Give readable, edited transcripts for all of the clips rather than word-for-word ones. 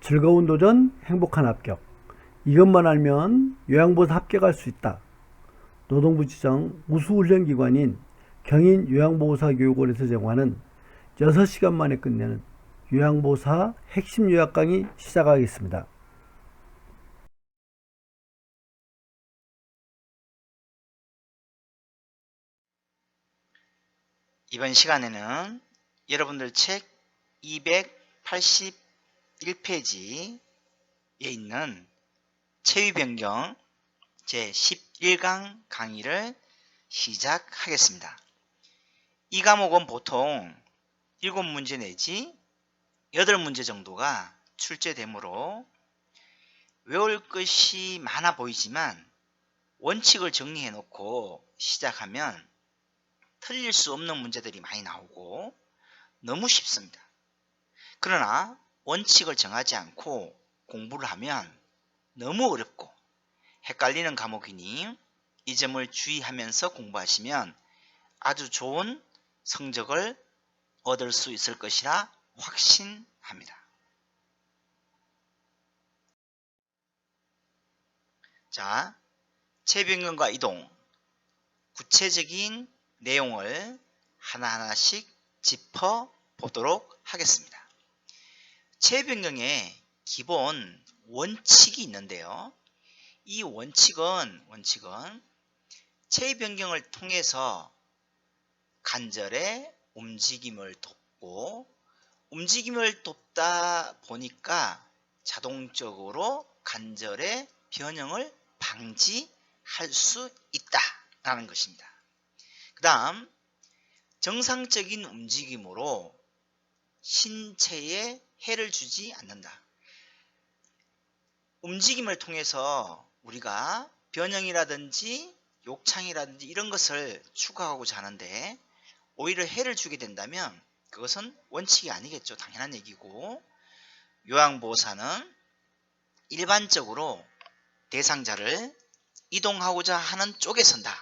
즐거운 도전, 행복한 합격. 이것만 알면 요양보호사 합격할 수 있다. 노동부 지정 우수훈련기관인 경인요양보호사교육원에서 제공하는 6시간 만에 끝내는 요양보호사 핵심 요약 강의 시작하겠습니다. 이번 시간에는 여러분들 책 281페이지에 있는 체위변경 제11강 강의를 시작하겠습니다. 이 과목은 보통 7문제 내지 8문제 정도가 출제되므로 외울 것이 많아 보이지만 원칙을 정리해 놓고 시작하면 틀릴 수 없는 문제들이 많이 나오고 너무 쉽습니다. 그러나 원칙을 정하지 않고 공부를 하면 너무 어렵고 헷갈리는 과목이니 이 점을 주의하면서 공부하시면 아주 좋은 성적을 얻을 수 있을 것이라 확신합니다. 자, 체변경과 이동, 구체적인 내용을 하나하나씩 짚어보도록 하겠습니다. 체변경에 기본 원칙이 있는데요. 이 원칙은 체변경을 통해서 관절의 움직임을 돕고 움직임을 돕다 보니까 자동적으로 관절의 변형을 방지할 수 있다라는 것입니다. 그 다음 정상적인 움직임으로 신체에 해를 주지 않는다. 움직임을 통해서 우리가 변형이라든지 욕창이라든지 이런 것을 추구하고자 하는데 오히려 해를 주게 된다면 그것은 원칙이 아니겠죠. 당연한 얘기고, 요양보호사는 일반적으로 대상자를 이동하고자 하는 쪽에 선다,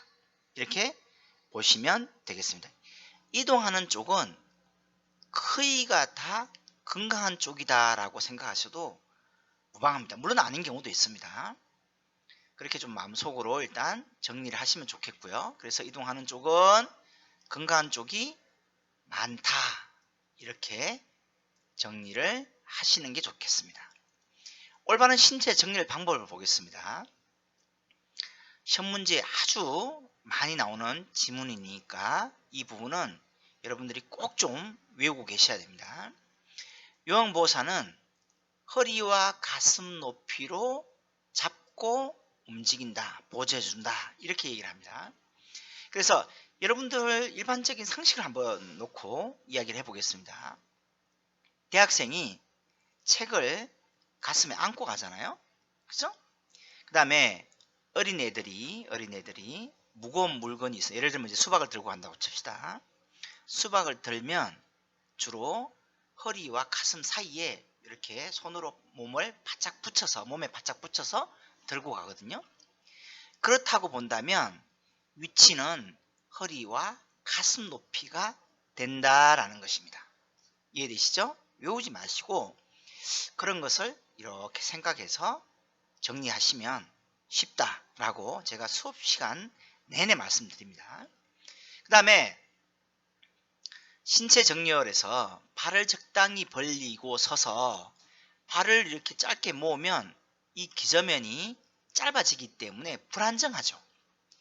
이렇게 보시면 되겠습니다. 이동하는 쪽은 거의가 다 건강한 쪽이다 라고 생각하셔도 무방합니다. 물론 아닌 경우도 있습니다. 그렇게 좀 마음속으로 일단 정리를 하시면 좋겠고요. 그래서 이동하는 쪽은 건강한 쪽이 많다, 이렇게 정리를 하시는 게 좋겠습니다. 올바른 신체 정렬 방법을 보겠습니다. 시험 문제에 아주 많이 나오는 지문이니까 이 부분은 여러분들이 꼭 좀 외우고 계셔야 됩니다. 요양보호사는 허리와 가슴 높이로 잡고 움직인다, 보조해준다, 이렇게 얘기를 합니다. 그래서 여러분들 일반적인 상식을 한번 놓고 이야기를 해보겠습니다. 대학생이 책을 가슴에 안고 가잖아요. 그죠? 그 다음에 어린애들이 무거운 물건이 있어요. 예를 들면 이제 수박을 들고 간다고 칩시다. 수박을 들면 주로 허리와 가슴 사이에 이렇게 손으로 몸에 바짝 붙여서 들고 가거든요. 그렇다고 본다면 위치는 허리와 가슴 높이가 된다라는 것입니다. 이해되시죠? 외우지 마시고 그런 것을 이렇게 생각해서 정리하시면 쉽다라고 제가 수업 시간 내내 말씀드립니다. 그 다음에 신체 정렬에서 발을 적당히 벌리고 서서 발을 이렇게 짧게 모으면 이 기저면이 짧아지기 때문에 불안정하죠.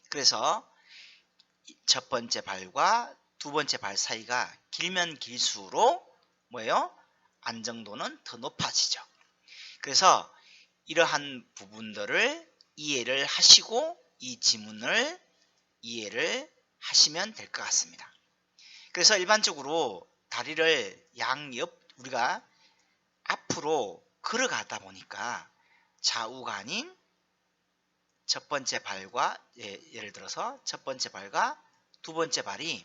그래서 첫 번째 발과 두 번째 발 사이가 길면 길수록 뭐예요? 안정도는 더 높아지죠. 그래서 이러한 부분들을 이해를 하시고 이 지문을 이해를 하시면 될 것 같습니다. 그래서 일반적으로 다리를 양옆 우리가 앞으로 걸어가다 보니까 좌우가 아닌 첫 번째 발과 예를 들어서 첫 번째 발과 두 번째 발이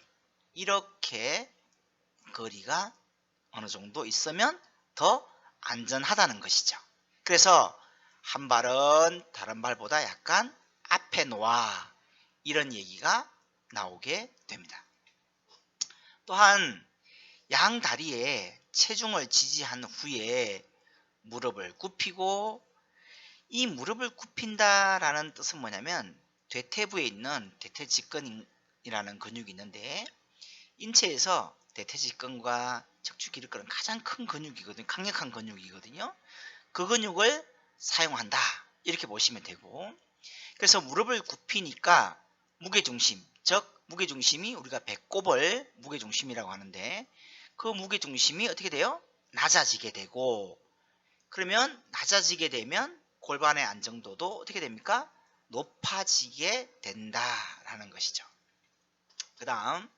이렇게 거리가 어느 정도 있으면 더 안전하다는 것이죠. 그래서 한 발은 다른 발보다 약간 앞에 놓아, 이런 얘기가 나오게 됩니다. 또한 양 다리에 체중을 지지한 후에 무릎을 굽히고, 이 무릎을 굽힌다라는 뜻은 뭐냐면 대퇴부에 있는 대퇴직근이라는 근육이 있는데, 인체에서 대퇴직근과 척추기립근은 가장 큰 근육이거든요. 강력한 근육이거든요. 그 근육을 사용한다, 이렇게 보시면 되고, 그래서 무릎을 굽히니까 무게중심, 즉 무게중심이 우리가 배꼽을 무게중심이라고 하는데, 그 무게중심이 어떻게 돼요? 낮아지게 되고, 그러면 낮아지게 되면 골반의 안정도도 어떻게 됩니까? 높아지게 된다라는 것이죠. 그 다음,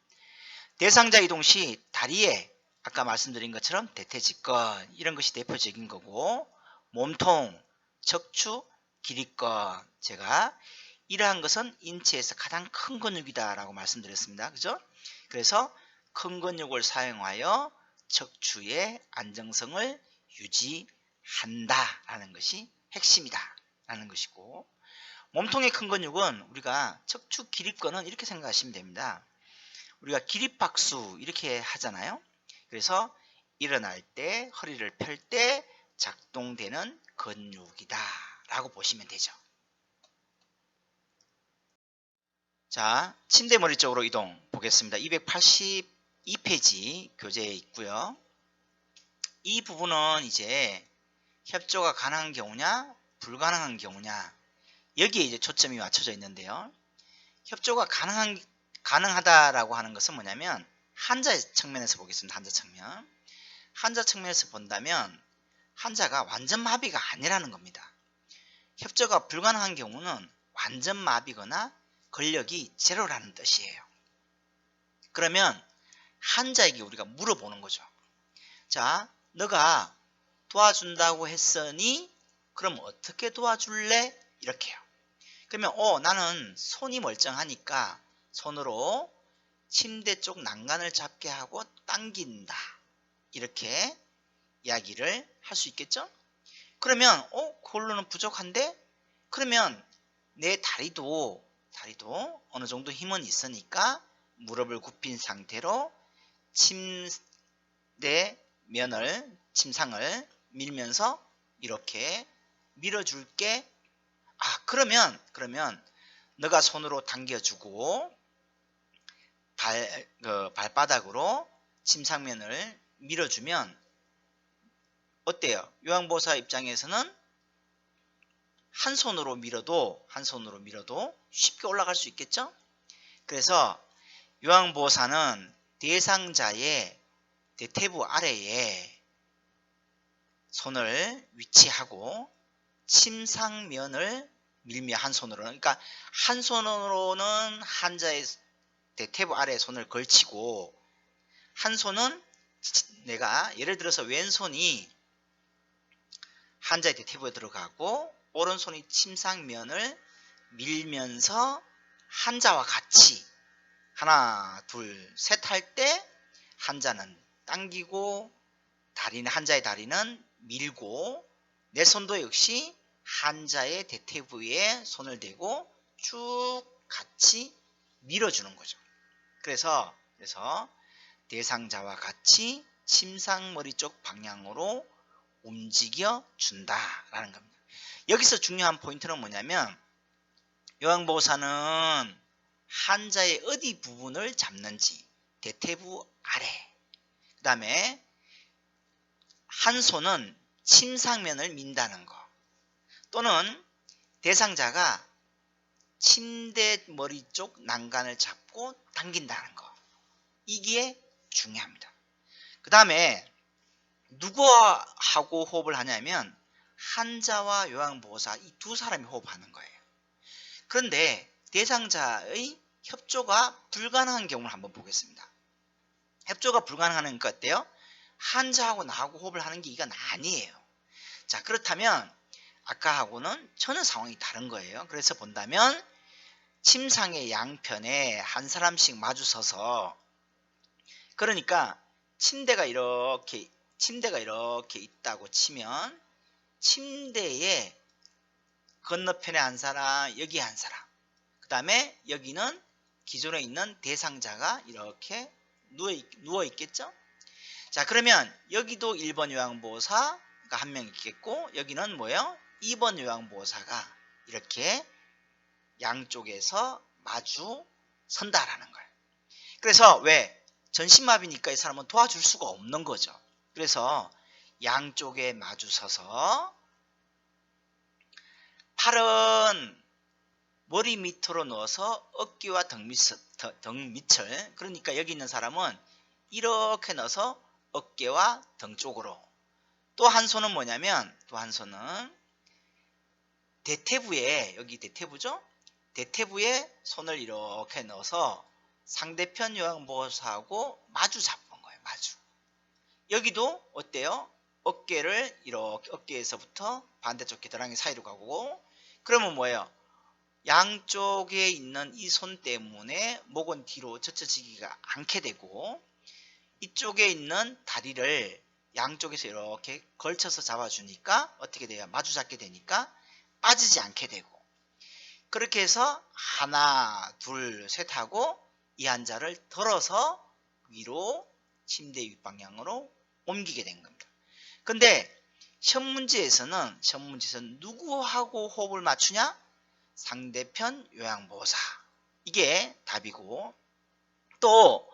대상자 이동 시 다리에 아까 말씀드린 것처럼 대퇴직근, 이런 것이 대표적인 거고, 몸통, 척추, 기립근, 제가 이러한 것은 인체에서 가장 큰 근육이다 라고 말씀드렸습니다. 그죠? 그래서 큰 근육을 사용하여 척추의 안정성을 유지한다 라는 것이 핵심이다 라는 것이고, 몸통의 큰 근육은 우리가 척추 기립근은 이렇게 생각하시면 됩니다. 우리가 기립박수 이렇게 하잖아요. 그래서 일어날 때, 허리를 펼 때 작동되는 근육이다 라고 보시면 되죠. 자, 침대 머리 쪽으로 이동 보겠습니다. 282페이지 교재에 있고요. 이 부분은 이제 협조가 가능한 경우냐 불가능한 경우냐, 여기에 이제 초점이 맞춰져 있는데요. 협조가 가능하다라고 하는 것은 뭐냐면 환자의 측면에서 보겠습니다. 환자 측면. 환자 측면에서 본다면 환자가 완전 마비가 아니라는 겁니다. 협조가 불가능한 경우는 완전 마비거나 근력이 제로라는 뜻이에요. 그러면 환자에게 우리가 물어보는 거죠. 자, 너가 도와준다고 했으니 그럼 어떻게 도와줄래? 이렇게요. 그러면 나는 손이 멀쩡하니까 손으로 침대 쪽 난간을 잡게 하고 당긴다, 이렇게 이야기를 할 수 있겠죠? 그러면 그걸로는 부족한데, 그러면 내 다리도 어느 정도 힘은 있으니까 무릎을 굽힌 상태로 침대 면을, 침상을 밀면서 이렇게 밀어줄게. 그러면 너가 손으로 당겨주고 발바닥으로 침상면을 밀어주면 어때요? 요양보호사 입장에서는 한 손으로 밀어도 쉽게 올라갈 수 있겠죠? 그래서 요양보호사는 대상자의 대퇴부 아래에 손을 위치하고 침상면을 밀며 한 손으로는, 그러니까 한 손으로는 환자의 대퇴부 아래에 손을 걸치고, 한 손은 내가 예를 들어서 왼손이 환자의 대퇴부에 들어가고 오른손이 침상면을 밀면서 환자와 같이 하나 둘 셋 할 때 환자는 당기고 환자의 다리는 밀고, 내 손도 역시 환자의 대퇴부에 손을 대고 쭉 같이 밀어주는 거죠. 그래서 대상자와 같이 침상머리 쪽 방향으로 움직여 준다라는 겁니다. 여기서 중요한 포인트는 뭐냐면, 요양보호사는 환자의 어디 부분을 잡는지, 대퇴부 아래, 그 다음에 한 손은 침상면을 민다는 거, 또는 대상자가 침대 머리 쪽 난간을 잡고 당긴다는 거, 이게 중요합니다. 그 다음에 누구하고 호흡을 하냐면 환자와 요양보호사, 이 두 사람이 호흡하는 거예요. 그런데 대상자의 협조가 불가능한 경우를 한번 보겠습니다. 협조가 불가능한 거 어때요? 환자하고 나하고 호흡을 하는 게 이건 아니에요. 자, 그렇다면 아까하고는 전혀 상황이 다른 거예요. 그래서 본다면 침상의 양편에 한 사람씩 마주 서서, 그러니까 침대가 이렇게 있다고 치면 침대에 건너편에 한 사람, 여기 한 사람, 그 다음에 여기는 기존에 있는 대상자가 이렇게 누워 있겠죠? 자, 그러면 여기도 1번 요양보호사, 그러니까 한 명 있겠고 여기는 뭐예요? 2번 요양보호사가 이렇게 양쪽에서 마주 선다라는 거예요. 그래서 왜? 전신마비니까 이 사람은 도와줄 수가 없는 거죠. 그래서 양쪽에 마주 서서 팔은 머리 밑으로 넣어서 어깨와 등 밑을, 그러니까 여기 있는 사람은 이렇게 넣어서 어깨와 등 쪽으로, 또 한 손은 뭐냐면, 또 한 손은 대퇴부에, 여기 대퇴부죠? 대퇴부에 손을 이렇게 넣어서 상대편 요양보호사하고 마주 잡은 거예요. 마주. 여기도 어때요? 어깨를 이렇게, 어깨에서부터 반대쪽 겨드랑이 사이로 가고, 그러면 뭐예요? 양쪽에 있는 이 손 때문에 목은 뒤로 젖혀지기가 않게 되고, 이쪽에 있는 다리를 양쪽에서 이렇게 걸쳐서 잡아주니까 어떻게 돼요? 마주 잡게 되니까 빠지지 않게 되고, 그렇게 해서 하나 둘 셋 하고 이 환자를 들어서 위로 침대 윗방향으로 옮기게 된 겁니다. 근데 시험 문제에서는 누구하고 호흡을 맞추냐? 상대편 요양보호사. 이게 답이고, 또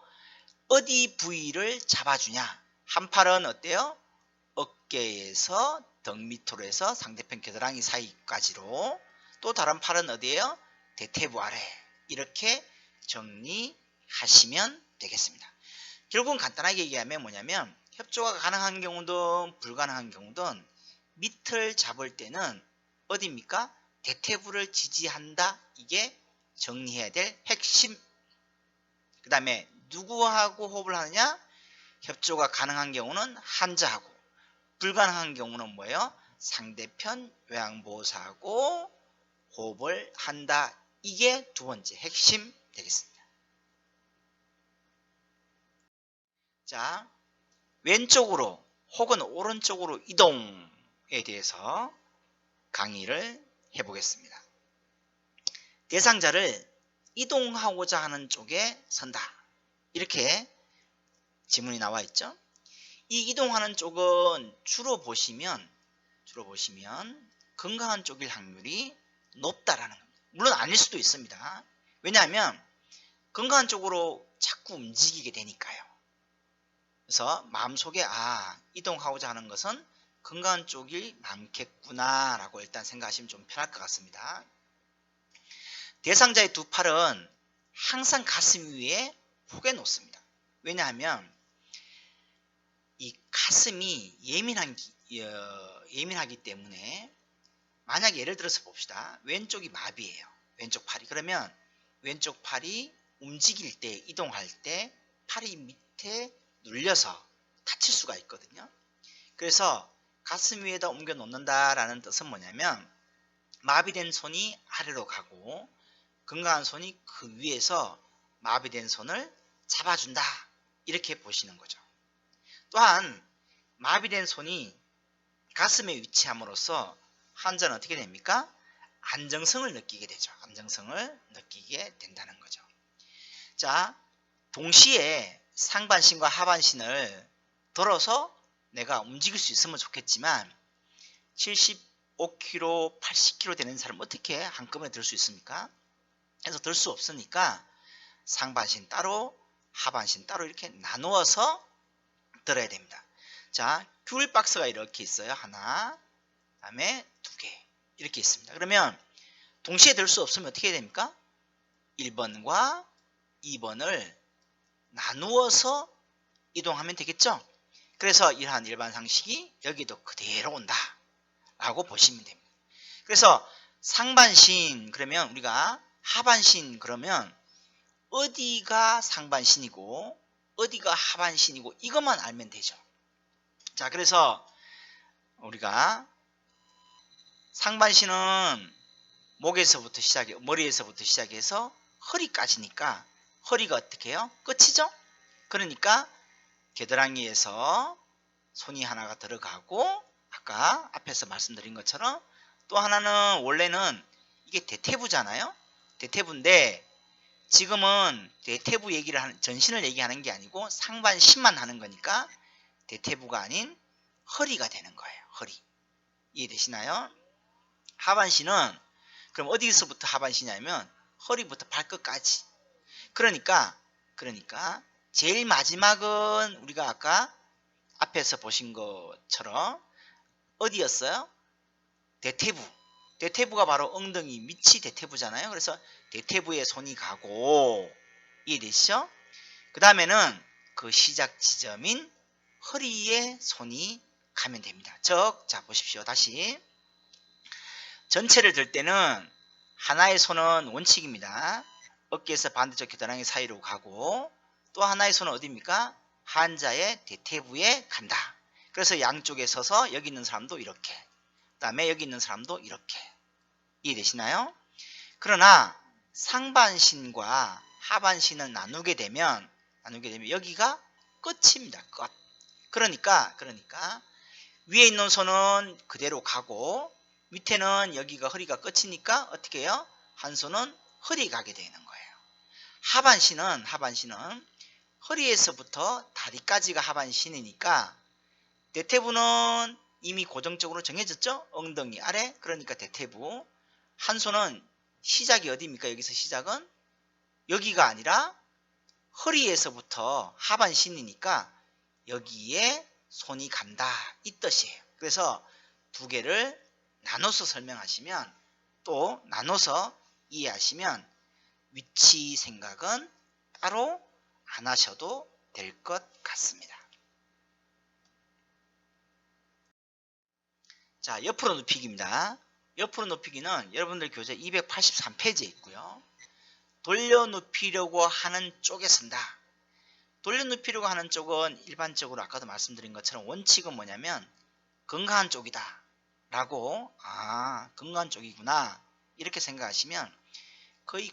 어디 부위를 잡아주냐? 한 팔은 어때요? 어깨에서 등 밑으로 해서 상대편 겨드랑이 사이까지로, 또 다른 팔은 어디예요? 대퇴부 아래. 이렇게 정리하시면 되겠습니다. 결국은 간단하게 얘기하면 뭐냐면, 협조가 가능한 경우든 불가능한 다른 밑을 잡을 때는 어디입니까? 대퇴부를 지지한다. 이게 정리해야 될 핵심. 그 다음에 누구하고 호흡을 하느냐? 협조가 가능한 경우는 환자하고, 불가능한 경우는 뭐예요? 상대편 요양보호사하고 호흡을 한다. 이게 두 번째 핵심 되겠습니다. 자, 왼쪽으로 혹은 오른쪽으로 이동에 대해서 강의를 해보겠습니다. 대상자를 이동하고자 하는 쪽에 선다. 이렇게 지문이 나와 있죠. 이 이동하는 쪽은 주로 보시면 건강한 쪽일 확률이 높다라는 겁니다. 물론 아닐 수도 있습니다. 왜냐하면 건강한 쪽으로 자꾸 움직이게 되니까요. 그래서 마음속에 이동하고자 하는 것은 건강한 쪽이 많겠구나 라고 일단 생각하시면 좀 편할 것 같습니다. 대상자의 두 팔은 항상 가슴 위에 포개 놓습니다. 왜냐하면 이 가슴이 예민하기 때문에, 만약 예를 들어서 봅시다. 왼쪽이 마비예요. 왼쪽 팔이. 그러면 왼쪽 팔이 움직일 때, 이동할 때 팔이 밑에 눌려서 다칠 수가 있거든요. 그래서 가슴 위에다 옮겨 놓는다라는 뜻은 뭐냐면, 마비된 손이 아래로 가고 건강한 손이 그 위에서 마비된 손을 잡아준다. 이렇게 보시는 거죠. 또한 마비된 손이 가슴에 위치함으로써 환자는 어떻게 됩니까? 안정성을 느끼게 되죠. 안정성을 느끼게 된다는 거죠. 자, 동시에 상반신과 하반신을 들어서 내가 움직일 수 있으면 좋겠지만 75kg, 80kg 되는 사람 어떻게 한꺼번에 들 수 있습니까? 그래서 들 수 없으니까 상반신 따로, 하반신 따로 이렇게 나누어서 들어야 됩니다. 자, 귤 박스가 이렇게 있어요. 하나, 그 다음에 두 개 이렇게 있습니다. 그러면 동시에 들 수 없으면 어떻게 해야 됩니까? 1번과 2번을 나누어서 이동하면 되겠죠? 그래서 이러한 일반 상식이 여기도 그대로 온다 라고 보시면 됩니다. 그래서 상반신 그러면 우리가 하반신 그러면 어디가 상반신이고 어디가 하반신이고 이것만 알면 되죠. 자, 그래서 우리가 상반신은 목에서부터 머리에서부터 시작해서 허리까지니까 허리가 어떻게 해요? 끝이죠? 그러니까 겨드랑이에서 손이 하나가 들어가고, 아까 앞에서 말씀드린 것처럼 또 하나는 원래는 이게 대퇴부잖아요. 대퇴부인데 지금은 대퇴부 얘기를 전신을 얘기하는 게 아니고 상반신만 하는 거니까 대퇴부가 아닌 허리가 되는 거예요. 허리. 이해되시나요? 하반신은 그럼 어디서부터 하반신이냐면 허리부터 발끝까지. 그러니까 제일 마지막은 우리가 아까 앞에서 보신 것처럼 어디였어요? 대퇴부. 대퇴부가 바로 엉덩이 밑이 대퇴부잖아요. 그래서 대퇴부에 손이 가고, 이해되시죠? 그 다음에는 그 시작 지점인 허리에 손이 가면 됩니다. 즉, 자 보십시오. 다시 전체를 들 때는 하나의 손은 원칙입니다. 어깨에서 반대쪽 겨드랑이 사이로 가고, 또 하나의 손은 어디입니까? 한자의 대퇴부에 간다. 그래서 양쪽에 서서 여기 있는 사람도 이렇게, 그 다음에 여기 있는 사람도 이렇게. 이해되시나요? 그러나 상반신과 하반신을 나누게 되면 여기가 끝입니다. 끝. 그러니까 위에 있는 손은 그대로 가고, 밑에는 여기가 허리가 끝이니까 어떻게 해요? 한 손은 허리 가게 되는 거예요. 하반신은 허리에서부터 다리까지가 하반신이니까, 대퇴부는 이미 고정적으로 정해졌죠? 엉덩이 아래. 그러니까 대퇴부. 한 손은 시작이 어디입니까? 여기서 시작은 여기가 아니라 허리에서부터 하반신이니까 여기에 손이 간다, 이 뜻이에요. 그래서 두 개를 나눠서 설명하시면, 또 나눠서 이해하시면 위치 생각은 따로 안 하셔도 될 것 같습니다. 자, 옆으로 눕히기입니다. 옆으로 눕히기는 여러분들 교재 283페이지에 있고요. 돌려 눕히려고 하는 쪽에 선다. 돌려 눕히려고 하는 쪽은 일반적으로 아까도 말씀드린 것처럼 원칙은 뭐냐면 건강한 쪽이다 라고, 건강한 쪽이구나 이렇게 생각하시면 거의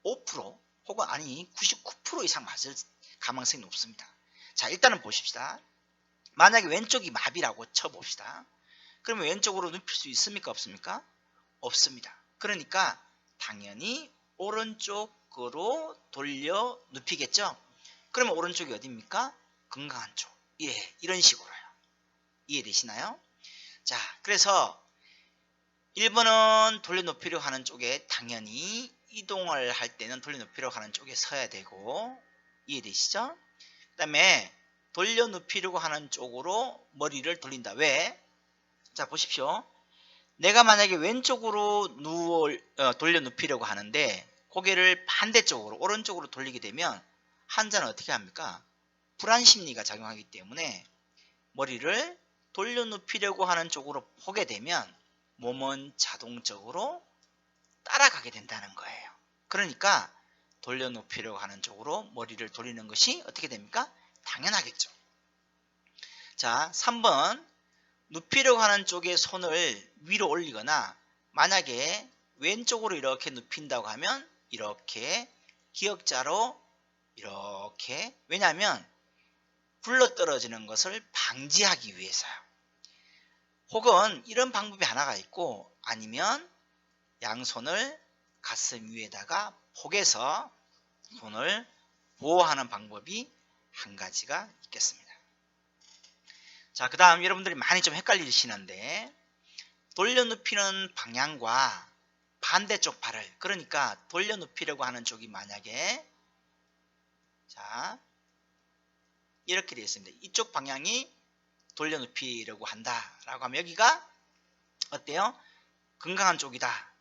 95% 혹은 99% 이상 맞을 가능성이 높습니다. 자, 일단은 보십시다. 만약에 왼쪽이 마비라고 쳐봅시다. 그러면 왼쪽으로 눕힐 수 있습니까? 없습니까? 없습니다. 그러니까 당연히 오른쪽으로 돌려 눕히겠죠? 그러면 오른쪽이 어디입니까? 건강한 쪽. 예, 이런 식으로요. 이해되시나요? 자, 그래서 1번은 돌려 눕히려고 하는 쪽에 당연히 이동을 할 때는 돌려 눕히려고 하는 쪽에 서야 되고, 이해되시죠? 그 다음에 돌려 눕히려고 하는 쪽으로 머리를 돌린다. 왜? 자, 보십시오. 내가 만약에 왼쪽으로 돌려 눕히려고 하는데 고개를 반대쪽으로 오른쪽으로 돌리게 되면 한자는 어떻게 합니까? 불안심리가 작용하기 때문에 머리를 돌려 눕히려고 하는 쪽으로 보게 되면 몸은 자동적으로 따라가게 된다는 거예요. 그러니까 돌려 눕히려고 하는 쪽으로 머리를 돌리는 것이 어떻게 됩니까? 당연하겠죠. 자, 3번 눕히려고 하는 쪽에 손을 위로 올리거나, 만약에 왼쪽으로 이렇게 눕힌다고 하면 이렇게 기역자로 이렇게, 왜냐하면 굴러떨어지는 것을 방지하기 위해서요. 혹은 이런 방법이 하나가 있고, 아니면 양손을 가슴 위에다가 포개서 손을 보호하는 방법이 한 가지가 있겠습니다. 자, 그 다음 여러분들이 많이 좀 헷갈리시는데, 돌려 눕히는 방향과 반대쪽 발을, 그러니까 돌려 눕히려고 하는 쪽이 만약에 자 이렇게 되어 있습니다. 이쪽 방향이 돌려 눕히려고 한다라고 하면 여기가 어때요? 건강한 쪽이다.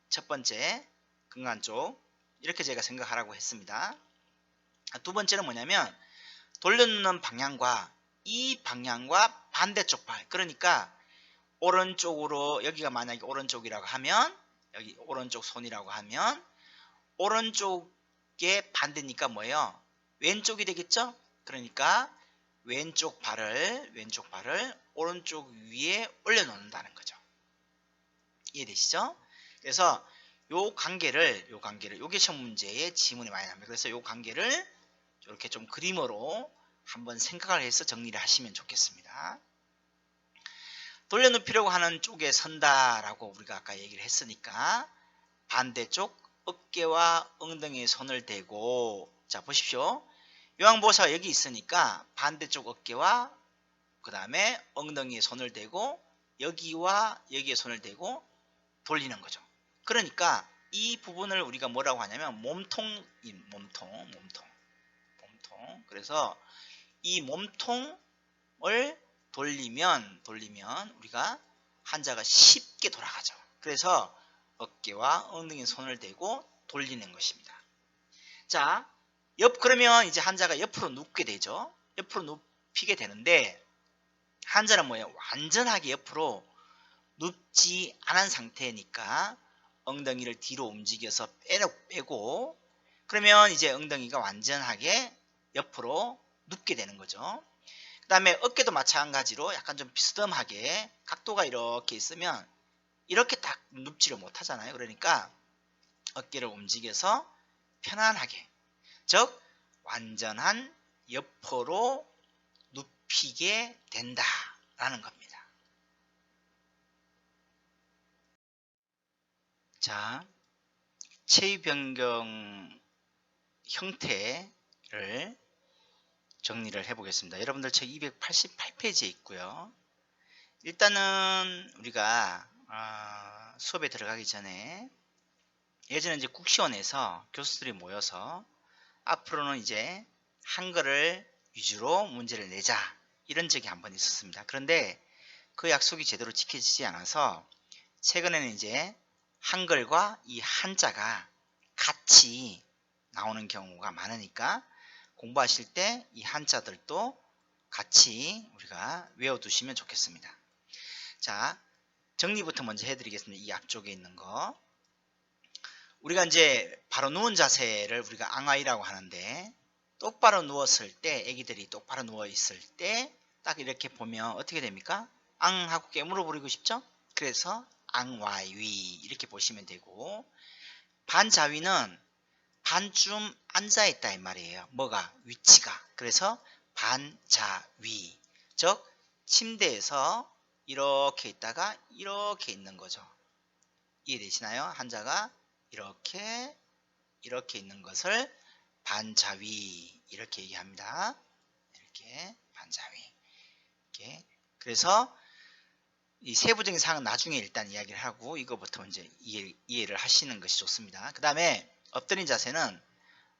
첫 번째 건강한 쪽, 이렇게 제가 생각하라고 했습니다. 두 번째는 뭐냐면 돌려 눕는 방향과 이 방향과 반대쪽 발, 그러니까 오른쪽으로, 여기가 만약에 오른쪽이라고 하면 여기 오른쪽 손이라고 하면 오른쪽의 반대니까 뭐예요? 왼쪽이 되겠죠? 그러니까 왼쪽 발을 오른쪽 위에 올려놓는다는 거죠. 이해되시죠? 그래서 요 관계를 요게 시험 문제의 지문이 많이 납니다. 그래서 요 관계를 이렇게 좀 그림으로 한번 생각을 해서 정리를 하시면 좋겠습니다. 돌려 눕히려고 하는 쪽에 선다라고 우리가 아까 얘기를 했으니까 반대쪽 어깨와 엉덩이에 손을 대고, 자 보십시오. 요양보호사가 여기 있으니까 반대쪽 어깨와 그 다음에 엉덩이에 손을 대고 여기와 여기에 손을 대고 돌리는 거죠. 그러니까 이 부분을 우리가 뭐라고 하냐면 몸통. 그래서 이 몸통을 돌리면 우리가 한자가 쉽게 돌아가죠. 그래서 어깨와 엉덩이에 손을 대고 돌리는 것입니다. 자, 그러면 이제 한자가 옆으로 눕게 되죠. 옆으로 눕히게 되는데 한자는 뭐예요? 완전하게 옆으로 눕지 않은 상태니까 엉덩이를 뒤로 움직여서 빼고 그러면 이제 엉덩이가 완전하게 옆으로 눕게 되는 거죠. 그 다음에 어깨도 마찬가지로 약간 좀 비스듬하게 각도가 이렇게 있으면 이렇게 딱 눕지를 못하잖아요. 그러니까 어깨를 움직여서 편안하게, 즉 완전한 옆으로 눕히게 된다라는 겁니다. 자, 체위 변경 형태를 정리를 해보겠습니다. 여러분들 책 288페이지에 있고요. 일단은 우리가 수업에 들어가기 전에 예전에 이제 국시원에서 교수들이 모여서 앞으로는 이제 한글을 위주로 문제를 내자 이런 적이 한번 있었습니다. 그런데 그 약속이 제대로 지켜지지 않아서 최근에는 이제 한글과 이 한자가 같이 나오는 경우가 많으니까 공부하실 때 이 한자들도 같이 우리가 외워두시면 좋겠습니다. 자, 정리부터 먼저 해드리겠습니다. 이 앞쪽에 있는 거. 우리가 이제 바로 누운 자세를 우리가 앙와이라고 하는데 똑바로 누웠을 때 애기들이 똑바로 누워 있을 때 딱 이렇게 보면 어떻게 됩니까? 앙 하고 깨물어 버리고 싶죠? 그래서 앙와이 이렇게 보시면 되고 반자위는 반쯤 앉아 있다 이 말이에요. 뭐가? 위치가. 그래서 반자위. 즉 침대에서 이렇게 있다가 이렇게 있는 거죠. 이해되시나요? 한자가 이렇게 있는 것을 반자위 이렇게 얘기합니다. 이렇게 반자위. 이렇게. 그래서 이 세부적인 사항은 나중에 일단 이야기를 하고 이거부터 먼저 이해를 하시는 것이 좋습니다. 그 다음에 엎드린 자세는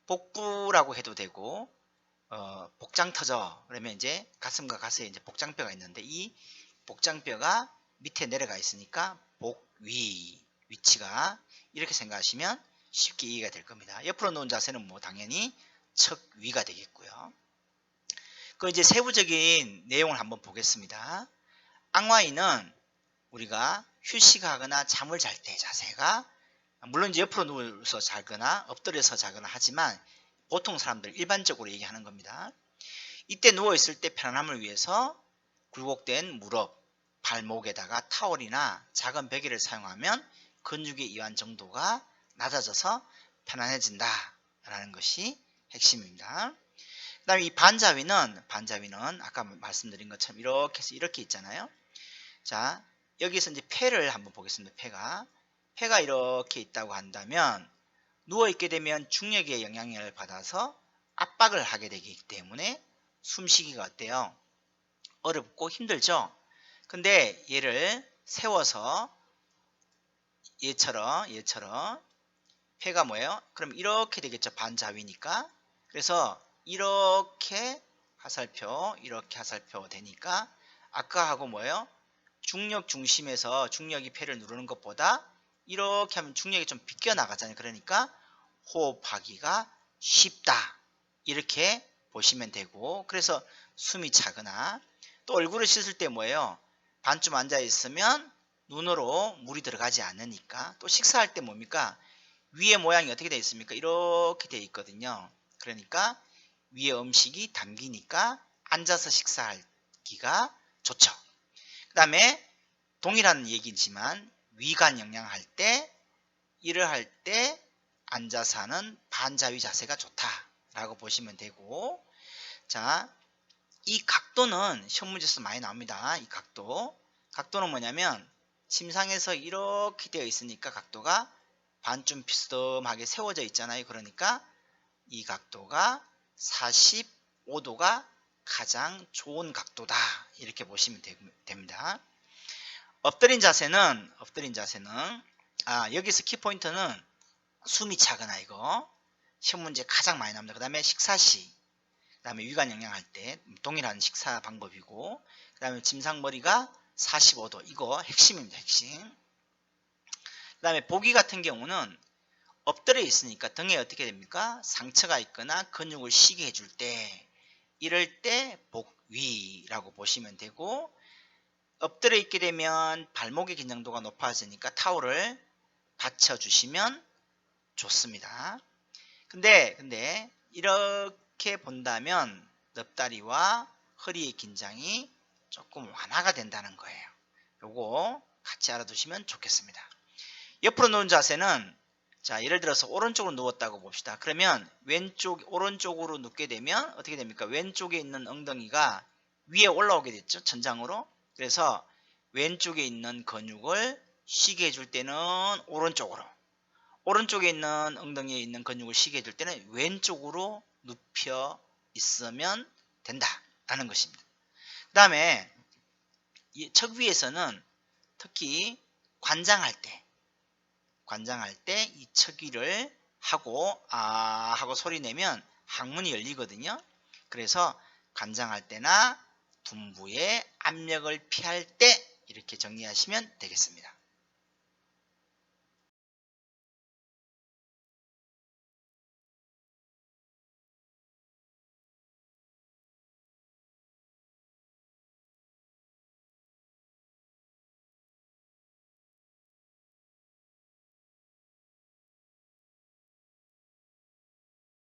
복부라고 해도 되고 복장터져 그러면 이제 가슴과 가슴에 이제 복장뼈가 있는데 이 복장뼈가 밑에 내려가 있으니까 복위 위치가 이렇게 생각하시면 쉽게 이해가 될 겁니다. 옆으로 놓은 자세는 뭐 당연히 척위가 되겠고요. 그 이제 세부적인 내용을 한번 보겠습니다. 앙와이는 우리가 휴식하거나 잠을 잘 때 자세가 물론 이제 옆으로 누워서 자거나 엎드려서 자거나 하지만 보통 사람들 일반적으로 얘기하는 겁니다. 이때 누워있을 때 편안함을 위해서 굴곡된 무릎, 발목에다가 타올이나 작은 베개를 사용하면 근육의 이완 정도가 낮아져서 편안해진다 라는 것이 핵심입니다. 그 다음에 이 반자위는 아까 말씀드린 것처럼 이렇게 해서 이렇게 있잖아요. 자, 여기서 이제 폐를 한번 보겠습니다. 폐가 이렇게 있다고 한다면 누워있게 되면 중력의 영향을 받아서 압박을 하게 되기 때문에 숨쉬기가 어때요? 어렵고 힘들죠? 근데 얘를 세워서 얘처럼 폐가 뭐예요? 그럼 이렇게 되겠죠. 반자위니까. 그래서 이렇게 화살표 되니까 아까 하고 뭐예요? 중력 중심에서 중력이 폐를 누르는 것보다 이렇게 하면 중력이 좀 비껴나가잖아요. 그러니까 호흡하기가 쉽다. 이렇게 보시면 되고 그래서 숨이 차거나 또 얼굴을 씻을 때 뭐예요? 반쯤 앉아 있으면 눈으로 물이 들어가지 않으니까 또 식사할 때 뭡니까? 위의 모양이 어떻게 되어 있습니까? 이렇게 되어 있거든요. 그러니까 위에 음식이 담기니까 앉아서 식사하기가 좋죠. 그 다음에 동일한 얘기지만 위관 영양할 때 일을 할 때 앉아서 하는 반자위 자세가 좋다라고 보시면 되고 자, 이 각도는 시험 문제에서 많이 나옵니다. 이 각도는 뭐냐면 침상에서 이렇게 되어 있으니까 각도가 반쯤 비스듬하게 세워져 있잖아요. 그러니까 이 각도가 45도가 가장 좋은 각도다 이렇게 보시면 됩니다. 엎드린 자세는 여기서 키포인트는 숨이 차거나 이거 시험 문제 가장 많이 나옵니다. 그 다음에 식사 시, 그 다음에 위관 영양할 때 동일한 식사 방법이고, 그 다음에 침상머리가 45도, 이거 핵심입니다. 핵심. 그 다음에 보기 같은 경우는 엎드려 있으니까 등에 어떻게 됩니까? 상처가 있거나 근육을 쉬게 해줄 때, 이럴 때 복위라고 보시면 되고, 엎드려 있게 되면 발목의 긴장도가 높아지니까 타올을 받쳐주시면 좋습니다. 근데 이렇게 본다면 넙다리와 허리의 긴장이 조금 완화가 된다는 거예요. 요거 같이 알아두시면 좋겠습니다. 옆으로 누운 자세는, 자, 예를 들어서 오른쪽으로 누웠다고 봅시다. 그러면 오른쪽으로 눕게 되면 어떻게 됩니까? 왼쪽에 있는 엉덩이가 위에 올라오게 됐죠. 천장으로. 그래서 왼쪽에 있는 근육을 쉬게 해줄 때는 오른쪽으로, 오른쪽에 있는 엉덩이에 있는 근육을 쉬게 해줄 때는 왼쪽으로 눕혀 있으면 된다라는 것입니다. 그 다음에 이 척 위에서는 특히 관장할 때 이 척위를 하고 하고 소리 내면 항문이 열리거든요. 그래서 관장할 때나 둔부의 압력을 피할 때 이렇게 정리하시면 되겠습니다.